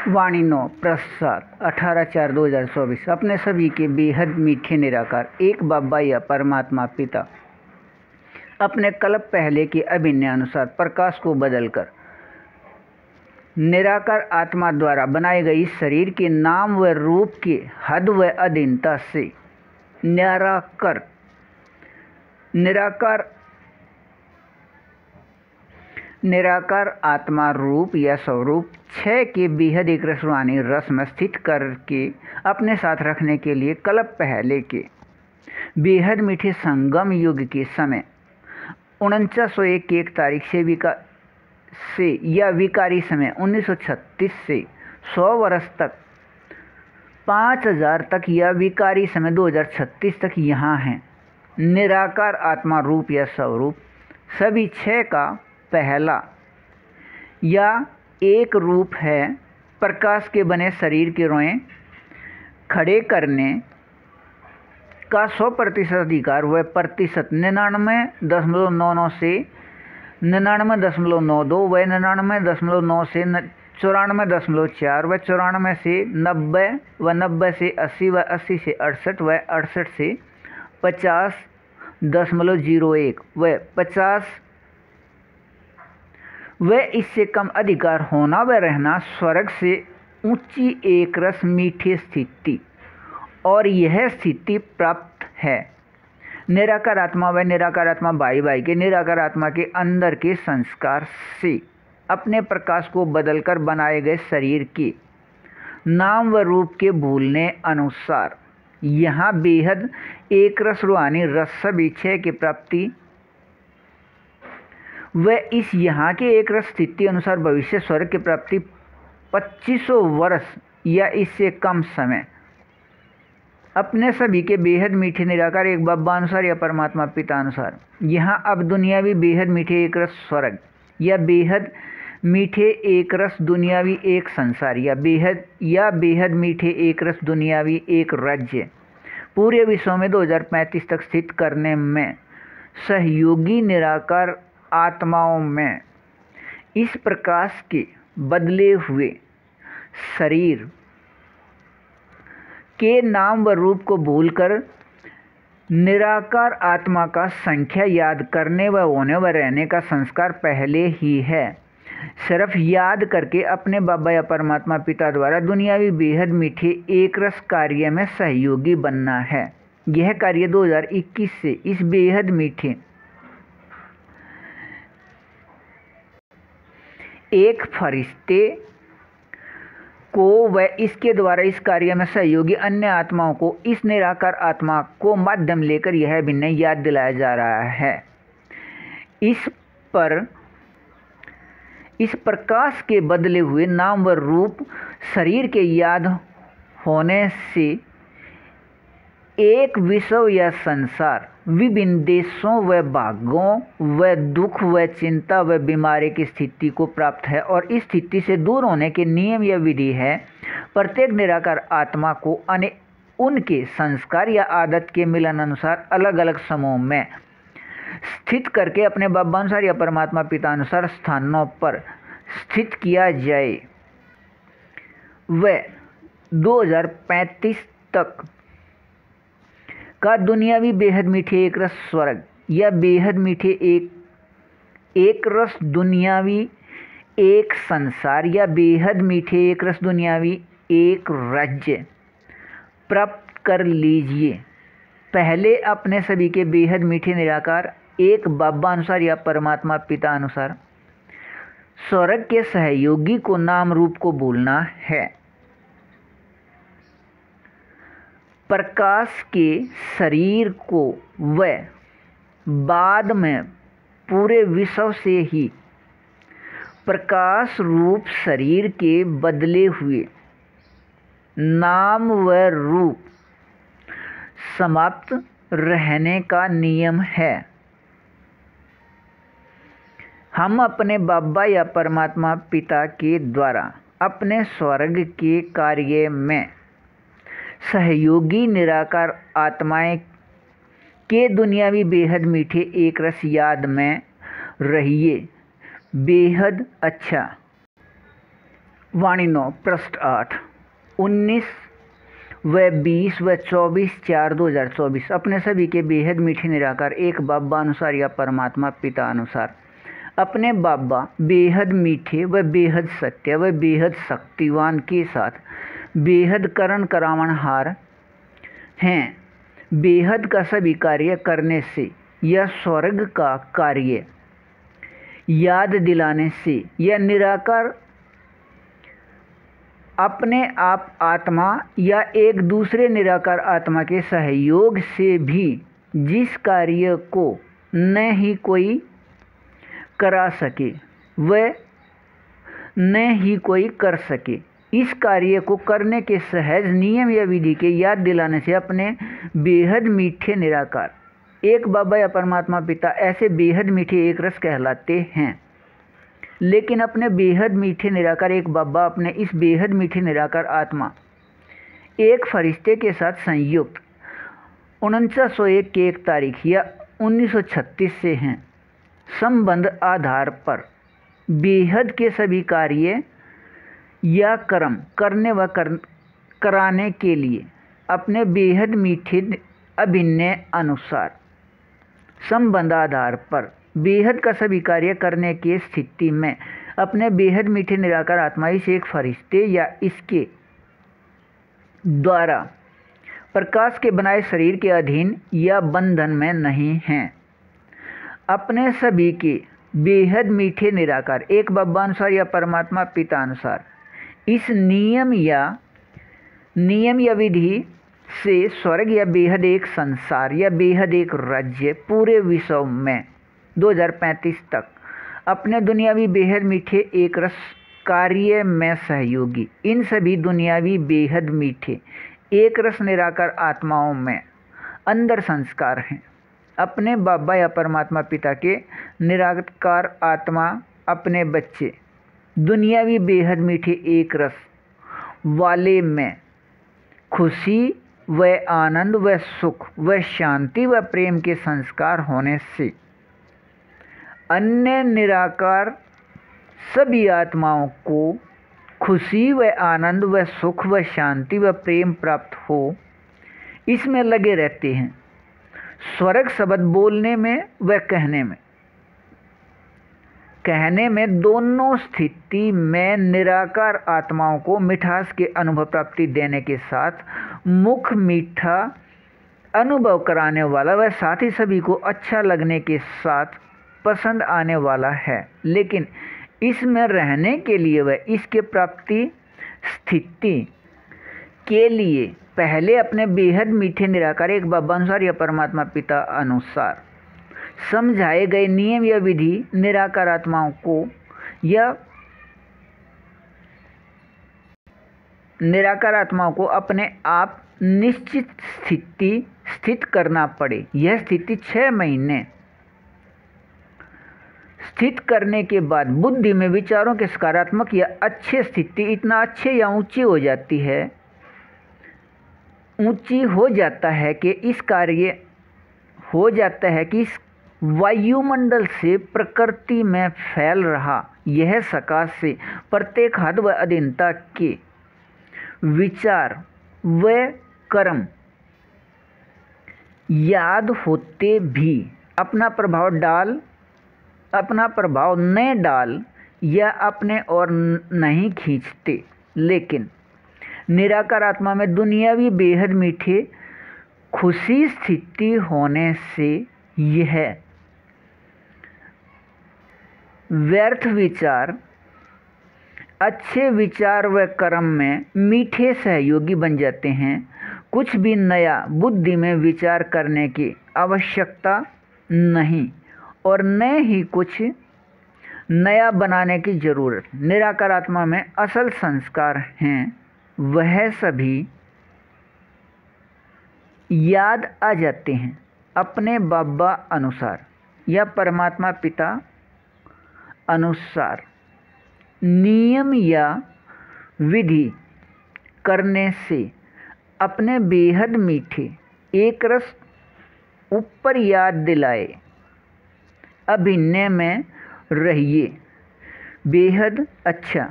वाणी 9 प्रसाद 18/4/2024। अपने सभी के बेहद मीठे निराकार एक बाबा या परमात्मा पिता अपने कल्प पहले के अभिनय अनुसार प्रकाश को बदलकर निराकार आत्मा द्वारा बनाए गए इस शरीर के नाम व रूप के हद व अधीनता से निराकार आत्मा रूप या स्वरूप 6 के बेहद एक रसवानी रस में स्थित करके अपने साथ रखने के लिए कल्प पहले के बेहद मीठे संगम युग के समय 4901 की 1 तारीख से या विकारी समय 1936 से 100 वर्ष तक 5000 तक या विकारी समय 2036 तक यहाँ हैं। निराकार आत्मा रूप या स्वरूप सभी 6 का पहला या एक रूप है। प्रकाश के बने शरीर के रोएं खड़े करने का 100% अधिकार व प्रतिशत 99.99 से 99.92 व 99.9 से 94.4 व 94 से 90 व 90 से 80 व 80 से 68 व 68 से 50.01 व 50 व इससे कम अधिकार होना व रहना स्वर्ग से ऊंची एक रस मीठी स्थिति और यह स्थिति प्राप्त है निराकार आत्मा व निराकार आत्मा भाई के निराकार आत्मा के अंदर के संस्कार से अपने प्रकाश को बदलकर बनाए गए शरीर के नाम व रूप के भूलने अनुसार यहाँ बेहद एक रस रूहानी रस सभी 6 की प्राप्ति व इस यहाँ के एक रस स्थिति अनुसार भविष्य स्वर्ग की प्राप्ति 2500 वर्ष या इससे कम समय अपने सभी के बेहद मीठे निराकार एक बाबा अनुसार या परमात्मा पिता अनुसार यहाँ अब दुनियावी बेहद मीठे एक रस स्वर्ग या बेहद मीठे एक रस दुनियावी एक संसार या बेहद मीठे एक रस दुनियावी एक राज्य पूरे विश्व में 2035 तक स्थित करने में सहयोगी निराकार आत्माओं में इस प्रकाश के बदले हुए शरीर के नाम व रूप को भूलकर निराकार आत्मा का संख्या याद करने व होने व रहने का संस्कार पहले ही है। सिर्फ याद करके अपने बाबा या परमात्मा पिता द्वारा दुनियावी बेहद मीठे एक रस कार्य में सहयोगी बनना है। यह कार्य 2021 से इस बेहद मीठे एक फरिश्ते को व इसके द्वारा इस कार्य में सहयोगी अन्य आत्माओं को इस निराकार आत्मा को माध्यम लेकर यह अभिनय याद दिलाया जा रहा है। इस प्रकाश के बदले हुए नाम व रूप शरीर के याद होने से एक विश्व या संसार विभिन्न देशों व भागों व दुख व चिंता व बीमारी की स्थिति को प्राप्त है और इस स्थिति से दूर होने के नियम या विधि है। प्रत्येक निराकार आत्मा को उनके संस्कार या आदत के मिलन अनुसार अलग अलग समूह में स्थित करके अपने बाबा अनुसार या परमात्मा पिता अनुसार स्थानों पर स्थित किया जाए व 2035 तक का दुनियावी बेहद मीठे एक रस स्वर्ग या बेहद मीठे एक रस दुनियावी एक संसार या बेहद मीठे एक रस दुनियावी एक राज्य प्राप्त कर लीजिए। पहले अपने सभी के बेहद मीठे निराकार एक बाबा अनुसार या परमात्मा पिता अनुसार स्वर्ग के सहयोगी को नाम रूप को भूलना है। प्रकाश के शरीर को व बाद में पूरे विश्व से ही प्रकाश रूप शरीर के बदले हुए नाम व रूप समाप्त रहने का नियम है। हम अपने बाबा या परमात्मा पिता के द्वारा अपने स्वर्ग के कार्य में सहयोगी निराकार आत्माएं के दुनियावी बेहद मीठे एक रस याद में रहिए। बेहद अच्छा। वाणी 9 पृष्ठ 8 19 व 20 व 24/4/2024 अपने सभी के बेहद मीठे निराकार एक बाबा अनुसार या परमात्मा पिता अनुसार अपने बाबा बेहद मीठे व बेहद सत्य व बेहद शक्तिवान के साथ बेहद करण करावनहार हैं। बेहद का सभी कार्य करने से या स्वर्ग का कार्य याद दिलाने से या निराकार अपने आप आत्मा या एक दूसरे निराकार आत्मा के सहयोग से भी जिस कार्य को न ही कोई करा सके वह न ही कोई कर सके, इस कार्य को करने के सहज नियम या विधि के याद दिलाने से अपने बेहद मीठे निराकार एक बाबा या परमात्मा पिता ऐसे बेहद मीठे एक रस कहलाते हैं। लेकिन अपने बेहद मीठे निराकार एक बाबा अपने इस बेहद मीठे निराकार आत्मा एक फरिश्ते के साथ संयुक्त 4901 के एक तारीख या 1936 से हैं। संबंध आधार पर बेहद के सभी कार्य या कर्म करने व कराने के लिए अपने बेहद मीठे अभिनय अनुसार संबंध आधार पर बेहद का सभी कार्य करने की स्थिति में अपने बेहद मीठे निराकार आत्मा इस एक फरिश्ते या इसके द्वारा प्रकाश के बनाए शरीर के अधीन या बंधन में नहीं हैं। अपने सभी के बेहद मीठे निराकार एक बाबा अनुसार या परमात्मा पिता अनुसार इस नियम या विधि से स्वर्ग या बेहद एक संसार या बेहद एक राज्य पूरे विश्व में 2035 तक अपने दुनियावी बेहद मीठे एक रस कार्य में सहयोगी इन सभी दुनियावी बेहद मीठे एक रस निराकार आत्माओं में अंदर संस्कार हैं। अपने बाबा या परमात्मा पिता के निराकार आत्मा अपने बच्चे दुनियावी बेहद मीठे एक रस वाले में खुशी व आनंद व सुख व शांति व प्रेम के संस्कार होने से अन्य निराकार सभी आत्माओं को खुशी व आनंद व सुख व शांति व प्रेम प्राप्त हो इसमें लगे रहते हैं। स्वर्ग शब्द बोलने में व कहने में दोनों स्थिति में निराकार आत्माओं को मिठास के अनुभव प्राप्ति देने के साथ मुख मीठा अनुभव कराने वाला व साथ ही सभी को अच्छा लगने के साथ पसंद आने वाला है। लेकिन इसमें रहने के लिए व इसके प्राप्ति स्थिति के लिए पहले अपने बेहद मीठे निराकार एक बाबा अनुसार या परमात्मा पिता अनुसार समझाए गए नियम या विधि निराकार आत्माओं को या निराकार आत्माओं को अपने आप निश्चित स्थिति स्थित करना पड़े। यह स्थिति 6 महीने स्थित करने के बाद बुद्धि में विचारों के सकारात्मक या अच्छे स्थिति इतना अच्छे या ऊंची हो जाती है ऊंची हो जाता है कि इस कार्य हो जाता है कि इस वायुमंडल से प्रकृति में फैल रहा यह सकाश से प्रत्येक हद व अधीनता के विचार व कर्म याद होते भी अपना प्रभाव न डाल या अपने और नहीं खींचते। लेकिन निराकार आत्मा में दुनियावी बेहद मीठे खुशी स्थिति होने से यह व्यर्थ विचार अच्छे विचार व कर्म में मीठे सहयोगी बन जाते हैं। कुछ भी नया बुद्धि में विचार करने की आवश्यकता नहीं और न ही कुछ नया बनाने की जरूरत। निराकार आत्मा में असल संस्कार हैं वह सभी याद आ जाते हैं अपने बाबा अनुसार या परमात्मा पिता अनुसार नियम या विधि करने से अपने बेहद मीठे एक रस ऊपर याद दिलाए अभिनय में रहिए। बेहद अच्छा